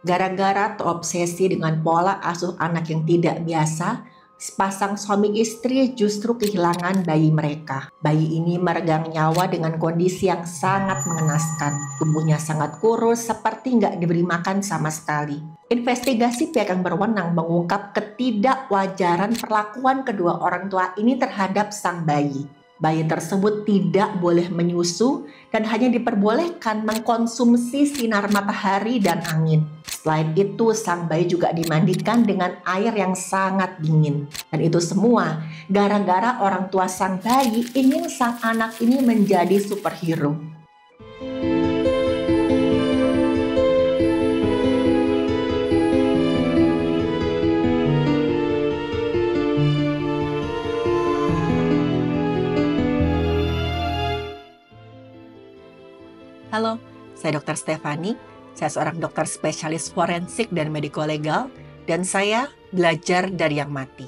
Gara-gara terobsesi dengan pola asuh anak yang tidak biasa, sepasang suami istri justru kehilangan bayi mereka. Bayi ini meregang nyawa dengan kondisi yang sangat mengenaskan. Tubuhnya sangat kurus, seperti nggak diberi makan sama sekali. Investigasi pihak yang berwenang mengungkap ketidakwajaran perlakuan kedua orang tua ini terhadap sang bayi. Bayi tersebut tidak boleh menyusu dan hanya diperbolehkan mengkonsumsi sinar matahari dan angin. Selain itu, sang bayi juga dimandikan dengan air yang sangat dingin. Dan itu semua gara-gara orang tua sang bayi ingin sang anak ini menjadi superhero. Halo, saya Dr. Stefani. Saya seorang dokter spesialis forensik dan mediko-legal, dan saya belajar dari yang mati.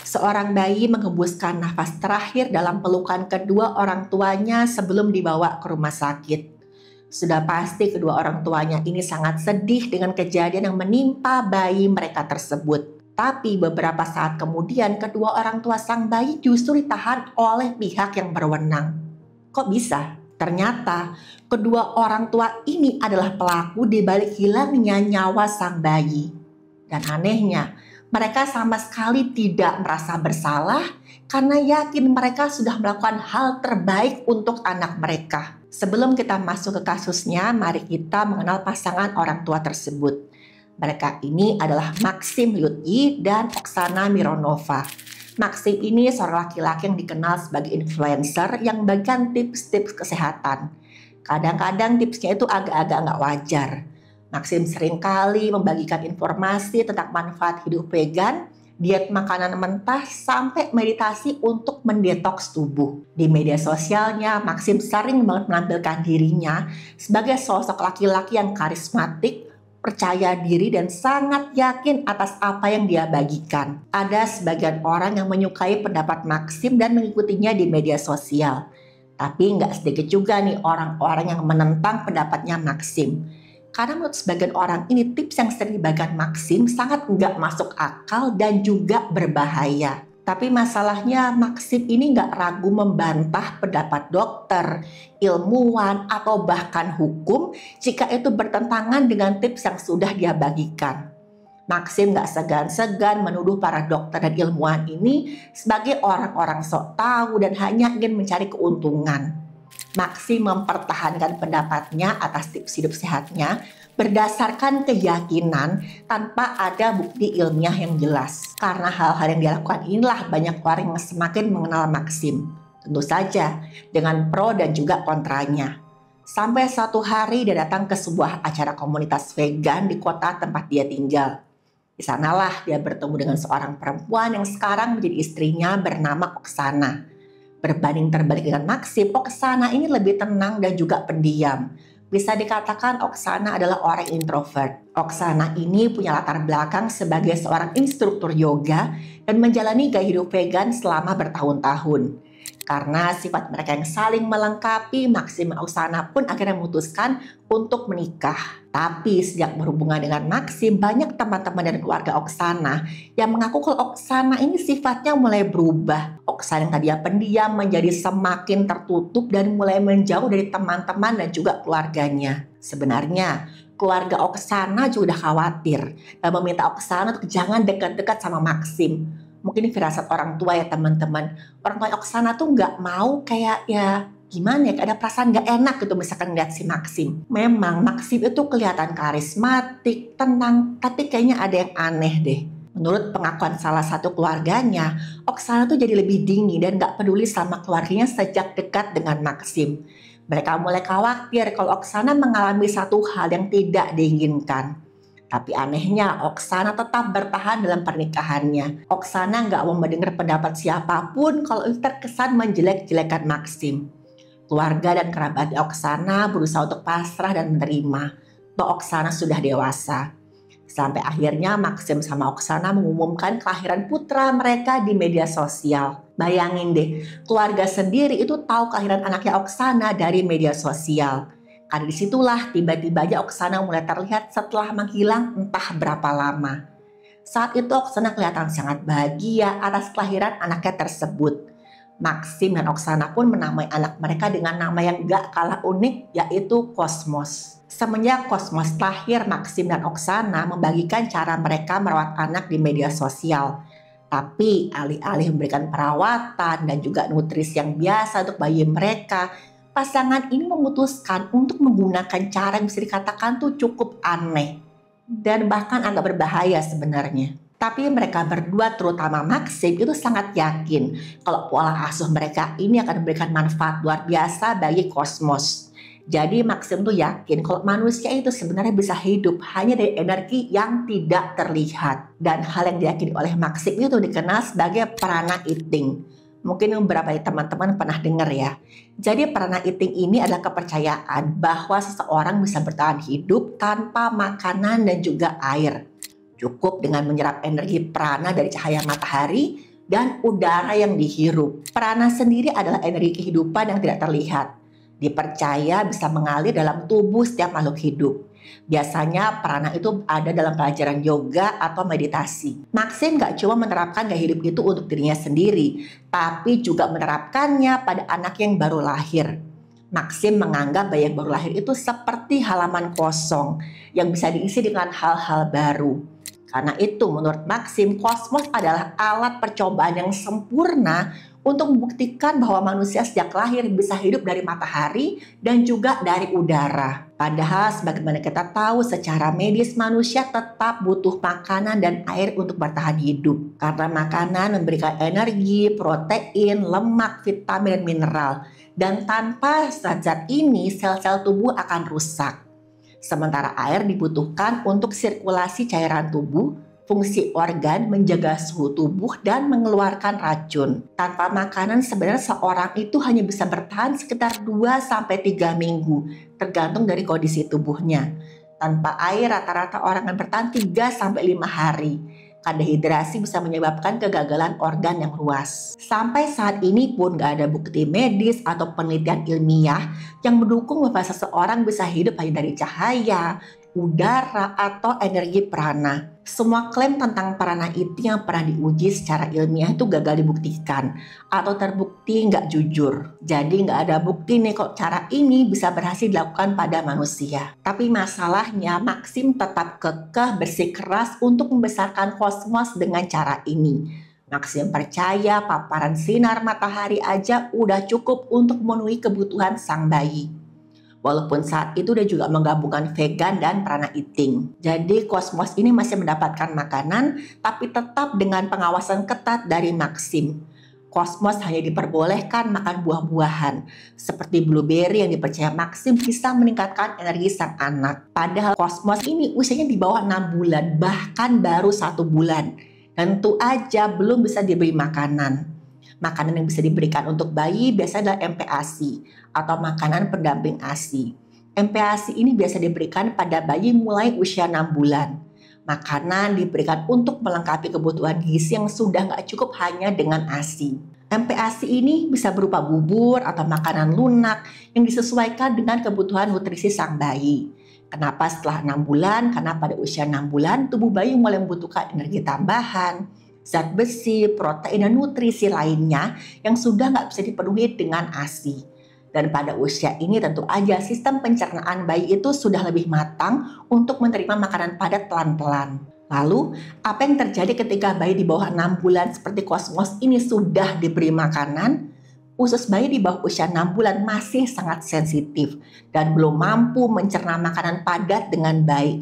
Seorang bayi menghembuskan nafas terakhir dalam pelukan kedua orang tuanya sebelum dibawa ke rumah sakit. Sudah pasti kedua orang tuanya ini sangat sedih dengan kejadian yang menimpa bayi mereka tersebut. Tapi beberapa saat kemudian kedua orang tua sang bayi justru ditahan oleh pihak yang berwenang. Kok bisa? Ternyata kedua orang tua ini adalah pelaku di balik hilangnya nyawa sang bayi. Dan anehnya, mereka sama sekali tidak merasa bersalah karena yakin mereka sudah melakukan hal terbaik untuk anak mereka. Sebelum kita masuk ke kasusnya, mari kita mengenal pasangan orang tua tersebut. Mereka ini adalah Maxim Lutyi dan Oksana Mironova. Maxim ini seorang laki-laki yang dikenal sebagai influencer yang bagikan tips-tips kesehatan. Kadang-kadang tipsnya itu agak-agak nggak wajar. Maxim seringkali membagikan informasi tentang manfaat hidup vegan, diet makanan mentah, sampai meditasi untuk mendetoks tubuh. Di media sosialnya, Maxim sering banget menampilkan dirinya sebagai sosok laki-laki yang karismatik, percaya diri dan sangat yakin atas apa yang dia bagikan. Ada sebagian orang yang menyukai pendapat Maxim dan mengikutinya di media sosial. Tapi nggak sedikit juga nih orang-orang yang menentang pendapatnya Maxim. Karena menurut sebagian orang ini tips yang sering dibagikan Maxim sangat nggak masuk akal dan juga berbahaya. Tapi masalahnya Maxim ini nggak ragu membantah pendapat dokter, ilmuwan, atau bahkan hukum jika itu bertentangan dengan tips yang sudah dia bagikan. Maxim nggak segan-segan menuduh para dokter dan ilmuwan ini sebagai orang-orang sok tahu dan hanya ingin mencari keuntungan. Maxim mempertahankan pendapatnya atas tips hidup sehatnya berdasarkan keyakinan tanpa ada bukti ilmiah yang jelas. Karena hal-hal yang dilakukan inilah banyak orang yang semakin mengenal Maxim. Tentu saja dengan pro dan juga kontranya. Sampai suatu hari dia datang ke sebuah acara komunitas vegan di kota tempat dia tinggal. Di sanalah dia bertemu dengan seorang perempuan yang sekarang menjadi istrinya bernama Oksana. Berbanding terbalik dengan Maxim, Oksana ini lebih tenang dan juga pendiam. Bisa dikatakan Oksana adalah orang introvert. Oksana ini punya latar belakang sebagai seorang instruktur yoga dan menjalani gaya hidup vegan selama bertahun-tahun. Karena sifat mereka yang saling melengkapi, Maxim dan Oksana pun akhirnya memutuskan untuk menikah. Tapi sejak berhubungan dengan Maxim, banyak teman-teman dan keluarga Oksana yang mengaku kalau Oksana ini sifatnya mulai berubah. Oksana yang tadinya pendiam menjadi semakin tertutup dan mulai menjauh dari teman-teman dan juga keluarganya. Sebenarnya keluarga Oksana juga udah khawatir dan meminta Oksana untuk jangan dekat-dekat sama Maxim. Mungkin firasat orang tua ya teman-teman. Orang tua Oksana tuh nggak mau kayak ya gimana ya, ada perasaan gak enak gitu misalkan lihat si Maxim. Memang Maxim itu kelihatan karismatik, tenang, tapi kayaknya ada yang aneh deh. Menurut pengakuan salah satu keluarganya, Oksana tuh jadi lebih dingin dan gak peduli sama keluarganya sejak dekat dengan Maxim. Mereka mulai khawatir kalau Oksana mengalami satu hal yang tidak diinginkan. Tapi anehnya Oksana tetap bertahan dalam pernikahannya. Oksana gak mau mendengar pendapat siapapun kalau itu terkesan menjelek-jelekan Maxim. Keluarga dan kerabat Oksana berusaha untuk pasrah dan menerima bahwa Oksana sudah dewasa. Sampai akhirnya Maxim sama Oksana mengumumkan kelahiran putra mereka di media sosial. Bayangin deh, keluarga sendiri itu tahu kelahiran anaknya Oksana dari media sosial. Karena disitulah tiba-tiba aja Oksana mulai terlihat setelah menghilang entah berapa lama. Saat itu Oksana kelihatan sangat bahagia atas kelahiran anaknya tersebut. Maxim dan Oksana pun menamai anak mereka dengan nama yang gak kalah unik, yaitu Cosmos. Semenjak Cosmos lahir, Maxim dan Oksana membagikan cara mereka merawat anak di media sosial. Tapi alih-alih memberikan perawatan dan juga nutrisi yang biasa untuk bayi mereka, pasangan ini memutuskan untuk menggunakan cara yang bisa dikatakan tuh cukup aneh dan bahkan agak berbahaya sebenarnya. Tapi mereka berdua, terutama Maxim, itu sangat yakin kalau pola asuh mereka ini akan memberikan manfaat luar biasa bagi Cosmos. Jadi Maxim tuh yakin kalau manusia itu sebenarnya bisa hidup hanya dari energi yang tidak terlihat. Dan hal yang diyakini oleh Maxim itu dikenal sebagai prana eating. Mungkin beberapa dari teman-teman pernah dengar ya. Jadi prana eating ini adalah kepercayaan bahwa seseorang bisa bertahan hidup tanpa makanan dan juga air. Cukup dengan menyerap energi prana dari cahaya matahari dan udara yang dihirup. Prana sendiri adalah energi kehidupan yang tidak terlihat. Dipercaya bisa mengalir dalam tubuh setiap makhluk hidup. Biasanya prana itu ada dalam pelajaran yoga atau meditasi. Maxim gak cuma menerapkan gaya hidup itu untuk dirinya sendiri, tapi juga menerapkannya pada anak yang baru lahir. Maxim menganggap bayi yang baru lahir itu seperti halaman kosong yang bisa diisi dengan hal-hal baru. Karena itu menurut Maxim, Cosmos adalah alat percobaan yang sempurna untuk membuktikan bahwa manusia sejak lahir bisa hidup dari matahari dan juga dari udara. Padahal sebagaimana kita tahu secara medis manusia tetap butuh makanan dan air untuk bertahan hidup. Karena makanan memberikan energi, protein, lemak, vitamin, dan mineral. Dan tanpa zat-zat ini sel-sel tubuh akan rusak. Sementara air dibutuhkan untuk sirkulasi cairan tubuh, fungsi organ, menjaga suhu tubuh, dan mengeluarkan racun. Tanpa makanan sebenarnya seorang itu hanya bisa bertahan sekitar 2-3 minggu, tergantung dari kondisi tubuhnya. Tanpa air rata-rata orang akan bertahan 3-5 hari. Karena dehidrasi bisa menyebabkan kegagalan organ yang luas. Sampai saat ini pun gak ada bukti medis atau penelitian ilmiah yang mendukung bahwa seseorang bisa hidup hanya dari cahaya, udara, atau energi prana. Semua klaim tentang prana itu yang pernah diuji secara ilmiah itu gagal dibuktikan atau terbukti nggak jujur. Jadi nggak ada bukti nih kok cara ini bisa berhasil dilakukan pada manusia. Tapi masalahnya Maxim tetap kekeh bersikeras untuk membesarkan Cosmos dengan cara ini. Maxim percaya paparan sinar matahari aja udah cukup untuk memenuhi kebutuhan sang bayi. Walaupun saat itu dia juga menggabungkan vegan dan prana eating. Jadi Cosmos ini masih mendapatkan makanan tapi tetap dengan pengawasan ketat dari Maxim. Cosmos hanya diperbolehkan makan buah-buahan seperti blueberry yang dipercaya Maxim bisa meningkatkan energi sang anak. Padahal Cosmos ini usianya di bawah 6 bulan, bahkan baru 1 bulan. Dan tentu aja belum bisa diberi makanan. Makanan yang bisa diberikan untuk bayi biasanya adalah MPASI atau makanan pendamping ASI. MPASI ini biasa diberikan pada bayi mulai usia 6 bulan. Makanan diberikan untuk melengkapi kebutuhan gizi yang sudah nggak cukup hanya dengan ASI. MPASI ini bisa berupa bubur atau makanan lunak yang disesuaikan dengan kebutuhan nutrisi sang bayi. Kenapa setelah 6 bulan? Karena pada usia 6 bulan tubuh bayi mulai membutuhkan energi tambahan, zat besi, protein, dan nutrisi lainnya yang sudah nggak bisa dipenuhi dengan ASI. Dan pada usia ini tentu aja sistem pencernaan bayi itu sudah lebih matang untuk menerima makanan padat pelan-pelan. Lalu, apa yang terjadi ketika bayi di bawah 6 bulan seperti Cosmos ini sudah diberi makanan? Usus bayi di bawah usia 6 bulan masih sangat sensitif dan belum mampu mencerna makanan padat dengan baik.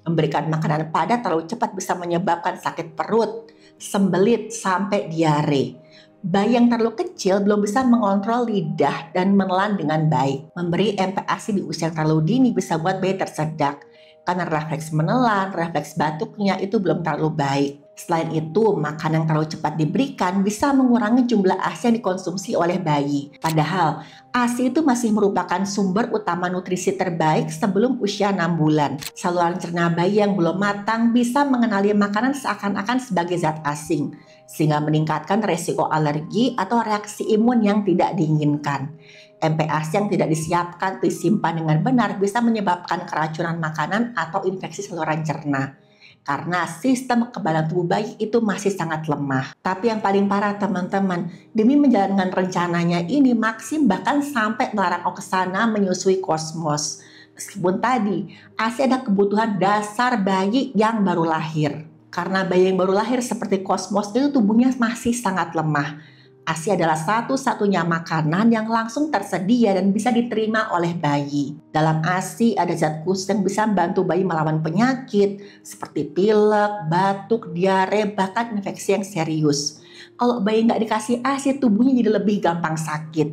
Memberikan makanan padat terlalu cepat bisa menyebabkan sakit perut, sembelit, sampai diare. Bayi yang terlalu kecil belum bisa mengontrol lidah dan menelan dengan baik. Memberi MPASI di usia yang terlalu dini bisa buat bayi tersedak karena refleks menelan, refleks batuknya itu belum terlalu baik. Selain itu, makanan yang terlalu cepat diberikan bisa mengurangi jumlah ASI yang dikonsumsi oleh bayi. Padahal, ASI itu masih merupakan sumber utama nutrisi terbaik sebelum usia 6 bulan. Saluran cerna bayi yang belum matang bisa mengenali makanan seakan-akan sebagai zat asing, sehingga meningkatkan resiko alergi atau reaksi imun yang tidak diinginkan. MPASI yang tidak disiapkan atau disimpan dengan benar bisa menyebabkan keracunan makanan atau infeksi saluran cerna. Karena sistem kekebalan tubuh bayi itu masih sangat lemah. Tapi yang paling parah teman-teman, demi menjalankan rencananya ini Maxim bahkan sampai melarang Oksana menyusui Cosmos. Meskipun tadi ASI ada kebutuhan dasar bayi yang baru lahir. Karena bayi yang baru lahir seperti Cosmos itu tubuhnya masih sangat lemah. ASI adalah satu-satunya makanan yang langsung tersedia dan bisa diterima oleh bayi. Dalam ASI ada zat khusus yang bisa membantu bayi melawan penyakit seperti pilek, batuk, diare, bahkan infeksi yang serius. Kalau bayi nggak dikasih ASI, tubuhnya jadi lebih gampang sakit.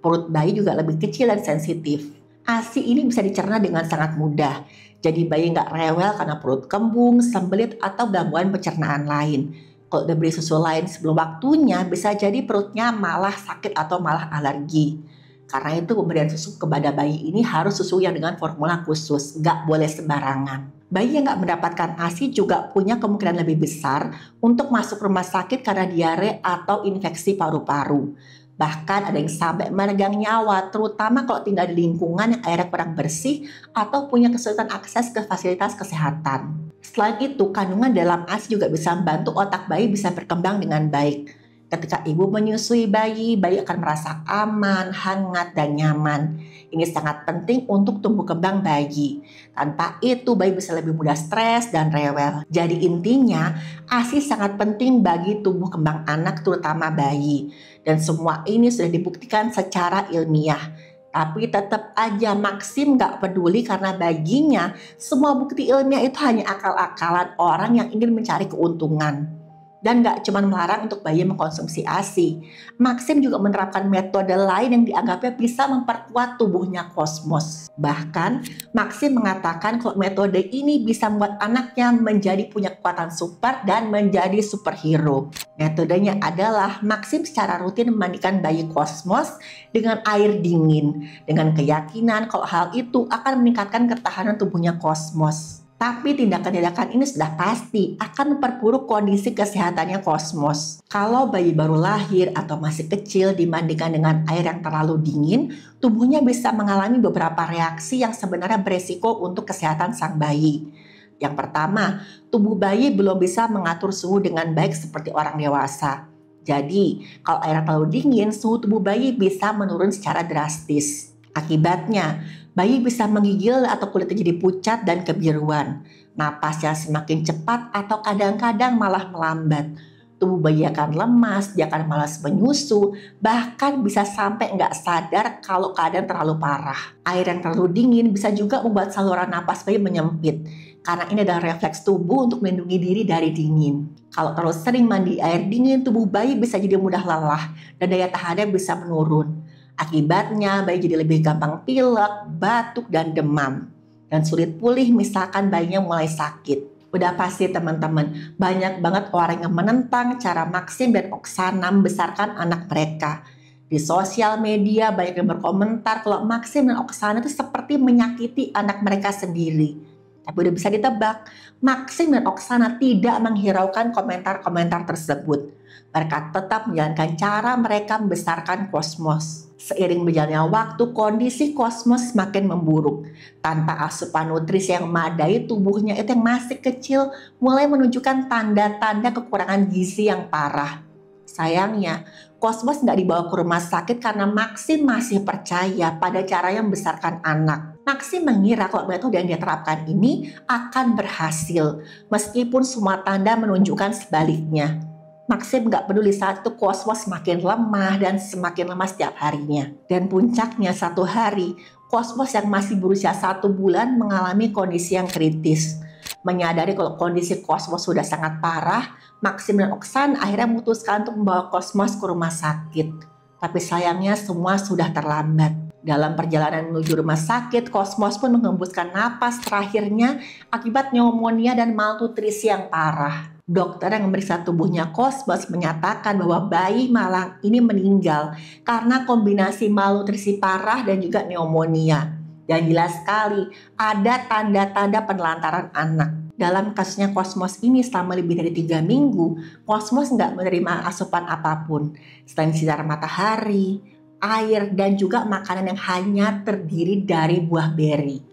Perut bayi juga lebih kecil dan sensitif. ASI ini bisa dicerna dengan sangat mudah. Jadi bayi nggak rewel karena perut kembung, sembelit, atau gangguan pencernaan lain. Kalau diberi susu lain sebelum waktunya, bisa jadi perutnya malah sakit atau malah alergi. Karena itu pemberian susu kepada bayi ini harus susu yang dengan formula khusus, nggak boleh sembarangan. Bayi yang nggak mendapatkan ASI juga punya kemungkinan lebih besar untuk masuk rumah sakit karena diare atau infeksi paru-paru. Bahkan ada yang sampai menegang nyawa, terutama kalau tinggal di lingkungan yang airnya kurang bersih atau punya kesulitan akses ke fasilitas kesehatan. Selain itu, kandungan dalam ASI juga bisa membantu otak bayi bisa berkembang dengan baik. Ketika ibu menyusui bayi, bayi akan merasa aman, hangat, dan nyaman. Ini sangat penting untuk tumbuh kembang bayi. Tanpa itu, bayi bisa lebih mudah stres dan rewel. Jadi intinya, ASI sangat penting bagi tumbuh kembang anak, terutama bayi. Dan semua ini sudah dibuktikan secara ilmiah. Tapi tetap aja Maxim gak peduli karena baginya semua bukti ilmiah itu hanya akal-akalan orang yang ingin mencari keuntungan. Dan gak cuma melarang untuk bayi mengkonsumsi ASI. Maxim juga menerapkan metode lain yang dianggapnya bisa memperkuat tubuhnya Cosmos. Bahkan Maxim mengatakan kalau metode ini bisa membuat anaknya menjadi punya kekuatan super dan menjadi superhero. Metodenya adalah Maxim secara rutin memandikan bayi Cosmos dengan air dingin, dengan keyakinan kalau hal itu akan meningkatkan ketahanan tubuhnya Cosmos. Tapi tindakan-tindakan ini sudah pasti akan memperburuk kondisi kesehatannya Cosmos. Kalau bayi baru lahir atau masih kecil dimandikan dengan air yang terlalu dingin, tubuhnya bisa mengalami beberapa reaksi yang sebenarnya beresiko untuk kesehatan sang bayi. Yang pertama, tubuh bayi belum bisa mengatur suhu dengan baik seperti orang dewasa. Jadi, kalau air terlalu dingin, suhu tubuh bayi bisa menurun secara drastis. Akibatnya, bayi bisa menggigil atau kulitnya jadi pucat dan kebiruan. Napasnya semakin cepat atau kadang-kadang malah melambat. Tubuh bayi akan lemas, dia akan malas menyusu, bahkan bisa sampai nggak sadar kalau keadaan terlalu parah. Air yang terlalu dingin bisa juga membuat saluran napas bayi menyempit. Karena ini adalah refleks tubuh untuk melindungi diri dari dingin. Kalau terlalu sering mandi air dingin, tubuh bayi bisa jadi mudah lelah dan daya tahannya bisa menurun. Akibatnya bayi jadi lebih gampang pilek, batuk, dan demam. Dan sulit pulih misalkan bayinya mulai sakit. Udah pasti teman-teman, banyak banget orang yang menentang cara Maxim dan Oksana membesarkan anak mereka. Di sosial media banyak yang berkomentar kalau Maxim dan Oksana itu seperti menyakiti anak mereka sendiri. Tapi udah bisa ditebak, Maxim dan Oksana tidak menghiraukan komentar-komentar tersebut. Mereka tetap menjalankan cara mereka membesarkan Cosmos. Seiring berjalannya waktu, kondisi Cosmos semakin memburuk. Tanpa asupan nutrisi yang memadai, tubuhnya itu yang masih kecil mulai menunjukkan tanda-tanda kekurangan gizi yang parah. Sayangnya, Cosmos nggak dibawa ke rumah sakit karena Maxim masih percaya pada cara yang membesarkan anak. Maxim mengira kalau metode yang dia terapkan ini akan berhasil, meskipun semua tanda menunjukkan sebaliknya. Maxim nggak peduli saat itu Cosmos semakin lemah dan semakin lemah setiap harinya. Dan puncaknya satu hari, Cosmos yang masih berusia 1 bulan mengalami kondisi yang kritis. Menyadari kalau kondisi Cosmos sudah sangat parah, Maxim dan Oksana akhirnya memutuskan untuk membawa Cosmos ke rumah sakit. Tapi sayangnya semua sudah terlambat. Dalam perjalanan menuju rumah sakit, Cosmos pun menghembuskan napas terakhirnya akibat pneumonia dan malnutrisi yang parah. Dokter yang memeriksa tubuhnya Cosmos menyatakan bahwa bayi malang ini meninggal karena kombinasi malnutrisi parah dan juga pneumonia. Dan jelas sekali ada tanda-tanda penelantaran anak. Dalam kasusnya Cosmos ini selama lebih dari 3 minggu, Cosmos nggak menerima asupan apapun selain sinar matahari, air, dan juga makanan yang hanya terdiri dari buah beri.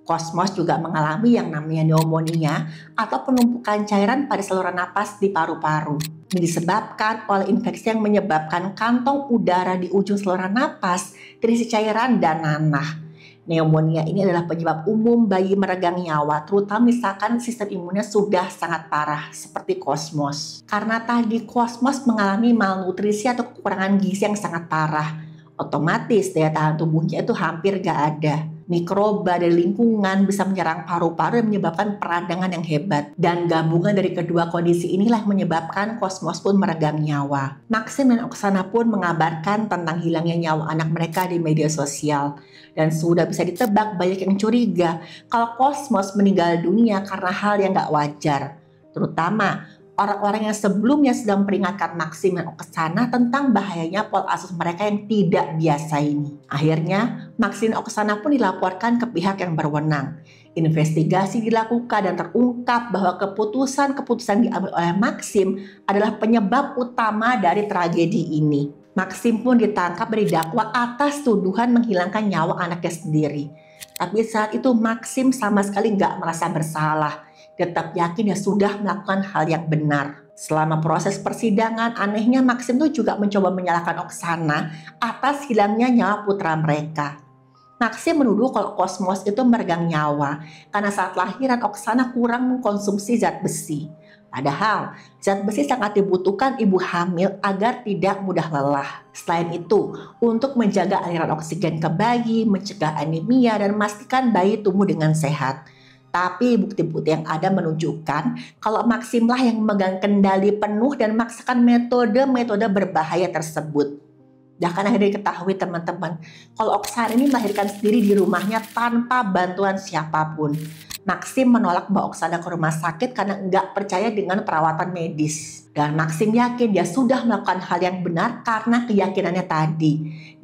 Cosmos juga mengalami yang namanya pneumonia atau penumpukan cairan pada saluran napas di paru-paru. Ini disebabkan oleh infeksi yang menyebabkan kantong udara di ujung saluran napas terisi cairan dan nanah. Pneumonia ini adalah penyebab umum bayi meregang nyawa, terutama misalkan sistem imunnya sudah sangat parah seperti Cosmos. Karena tadi Cosmos mengalami malnutrisi atau kekurangan gizi yang sangat parah, otomatis daya tahan tubuhnya itu hampir gak ada. Mikroba dari lingkungan bisa menyerang paru-paru dan menyebabkan peradangan yang hebat. Dan gabungan dari kedua kondisi inilah yang menyebabkan Cosmos pun meregang nyawa. Maxim dan Oksana pun mengabarkan tentang hilangnya nyawa anak mereka di media sosial. Dan sudah bisa ditebak banyak yang curiga kalau Cosmos meninggal dunia karena hal yang gak wajar. Terutama orang-orang yang sebelumnya sedang memperingatkan Maxim dan Oksana tentang bahayanya pola asuh mereka yang tidak biasa ini. Akhirnya, Maxim dan Oksana pun dilaporkan ke pihak yang berwenang. Investigasi dilakukan dan terungkap bahwa keputusan-keputusan diambil oleh Maxim adalah penyebab utama dari tragedi ini. Maxim pun ditangkap dan didakwa atas tuduhan menghilangkan nyawa anaknya sendiri. Tapi saat itu Maxim sama sekali nggak merasa bersalah. Tetap yakin dia sudah melakukan hal yang benar. Selama proses persidangan, anehnya Maxim tuh juga mencoba menyalahkan Oksana atas hilangnya nyawa putra mereka. Maxim menuduh kalau Cosmos itu meregang nyawa karena saat lahiran Oksana kurang mengkonsumsi zat besi. Padahal zat besi sangat dibutuhkan ibu hamil agar tidak mudah lelah. Selain itu, untuk menjaga aliran oksigen ke bayi, mencegah anemia, dan memastikan bayi tumbuh dengan sehat. Tapi bukti-bukti yang ada menunjukkan kalau Maximlah yang memegang kendali penuh dan memaksakan metode-metode berbahaya tersebut. Bahkan akhirnya diketahui teman-teman, kalau Oksana ini melahirkan sendiri di rumahnya tanpa bantuan siapapun. Maxim menolak bawa Oksana ke rumah sakit karena nggak percaya dengan perawatan medis. Dan Maxim yakin dia sudah melakukan hal yang benar karena keyakinannya tadi.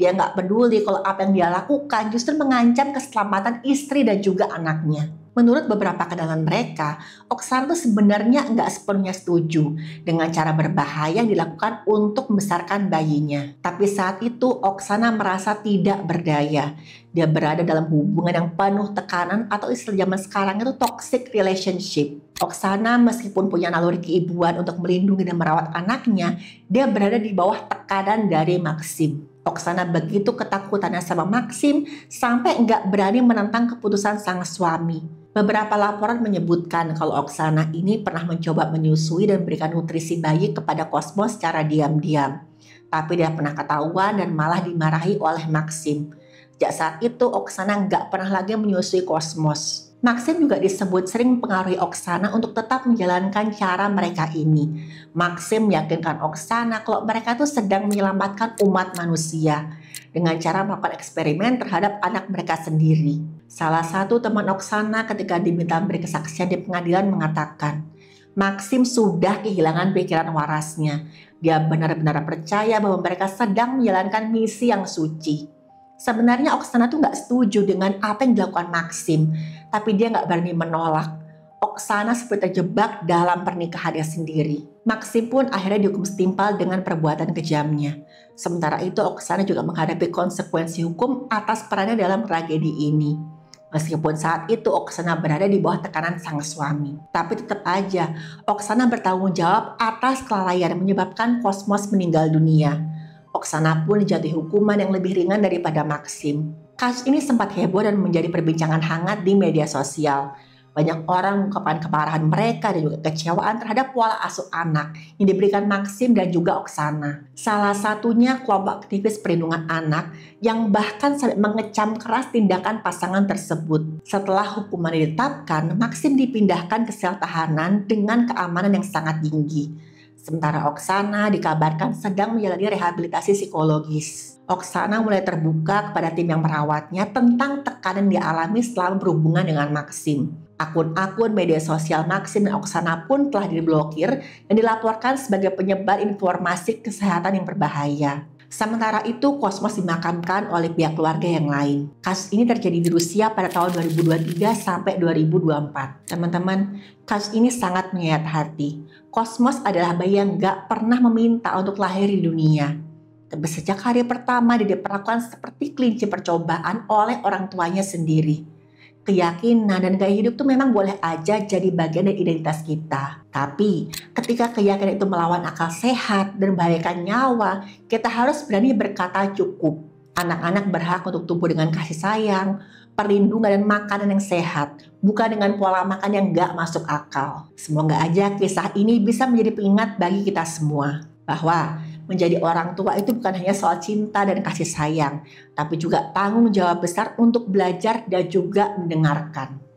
Dia nggak peduli kalau apa yang dia lakukan justru mengancam keselamatan istri dan juga anaknya. Menurut beberapa kenalan mereka, Oksana tuh sebenarnya nggak sepenuhnya setuju dengan cara berbahaya yang dilakukan untuk membesarkan bayinya. Tapi saat itu Oksana merasa tidak berdaya. Dia berada dalam hubungan yang penuh tekanan atau istilah zaman sekarang itu toxic relationship. Oksana meskipun punya naluri keibuan untuk melindungi dan merawat anaknya, dia berada di bawah tekanan dari Maxim. Oksana begitu ketakutannya sama Maxim sampai nggak berani menentang keputusan sang suami. Beberapa laporan menyebutkan kalau Oksana ini pernah mencoba menyusui dan memberikan nutrisi bayi kepada Cosmos secara diam-diam. Tapi dia pernah ketahuan dan malah dimarahi oleh Maxim. Sejak saat itu Oksana nggak pernah lagi menyusui Cosmos. Maxim juga disebut sering mempengaruhi Oksana untuk tetap menjalankan cara mereka ini. Maxim meyakinkan Oksana kalau mereka tuh sedang menyelamatkan umat manusia dengan cara melakukan eksperimen terhadap anak mereka sendiri. Salah satu teman Oksana ketika diminta beri kesaksian di pengadilan mengatakan, Maxim sudah kehilangan pikiran warasnya. Dia benar-benar percaya bahwa mereka sedang menjalankan misi yang suci. Sebenarnya Oksana tuh nggak setuju dengan apa yang dilakukan Maxim, tapi dia nggak berani menolak. Oksana seperti terjebak dalam pernikahannya sendiri. Maxim pun akhirnya dihukum setimpal dengan perbuatan kejamnya. Sementara itu Oksana juga menghadapi konsekuensi hukum atas perannya dalam tragedi ini. Meskipun saat itu Oksana berada di bawah tekanan sang suami. Tapi tetap aja Oksana bertanggung jawab atas kelalaian yang menyebabkan Cosmos meninggal dunia. Oksana pun dijatuhi hukuman yang lebih ringan daripada Maxim. Kasus ini sempat heboh dan menjadi perbincangan hangat di media sosial. Banyak orang mengungkapkan kemarahan mereka dan juga kecewaan terhadap pola asuh anak yang diberikan Maxim dan juga Oksana. Salah satunya kelompok aktivis perlindungan anak yang bahkan sampai mengecam keras tindakan pasangan tersebut. Setelah hukuman ditetapkan, Maxim dipindahkan ke sel tahanan dengan keamanan yang sangat tinggi. Sementara Oksana dikabarkan sedang menjalani rehabilitasi psikologis. Oksana mulai terbuka kepada tim yang merawatnya tentang tekanan yang dialami selama berhubungan dengan Maxim. Akun-akun media sosial Maxim dan Oksana pun telah diblokir dan dilaporkan sebagai penyebar informasi kesehatan yang berbahaya. Sementara itu, Cosmos dimakamkan oleh pihak keluarga yang lain. Kasus ini terjadi di Rusia pada tahun 2023 sampai 2024. Teman-teman, kasus ini sangat menyayat hati. Cosmos adalah bayi yang gak pernah meminta untuk lahir di dunia. Tapi sejak hari pertama dia diperlakukan seperti kelinci percobaan oleh orang tuanya sendiri. Keyakinan dan gaya hidup tuh memang boleh aja jadi bagian dari identitas kita. Tapi ketika keyakinan itu melawan akal sehat dan membahayakan nyawa, kita harus berani berkata cukup. Anak-anak berhak untuk tumbuh dengan kasih sayang, perlindungan dan makanan yang sehat, bukan dengan pola makan yang gak masuk akal. Semoga aja kisah ini bisa menjadi pengingat bagi kita semua bahwa menjadi orang tua itu bukan hanya soal cinta dan kasih sayang, tapi juga tanggung jawab besar untuk belajar dan juga mendengarkan.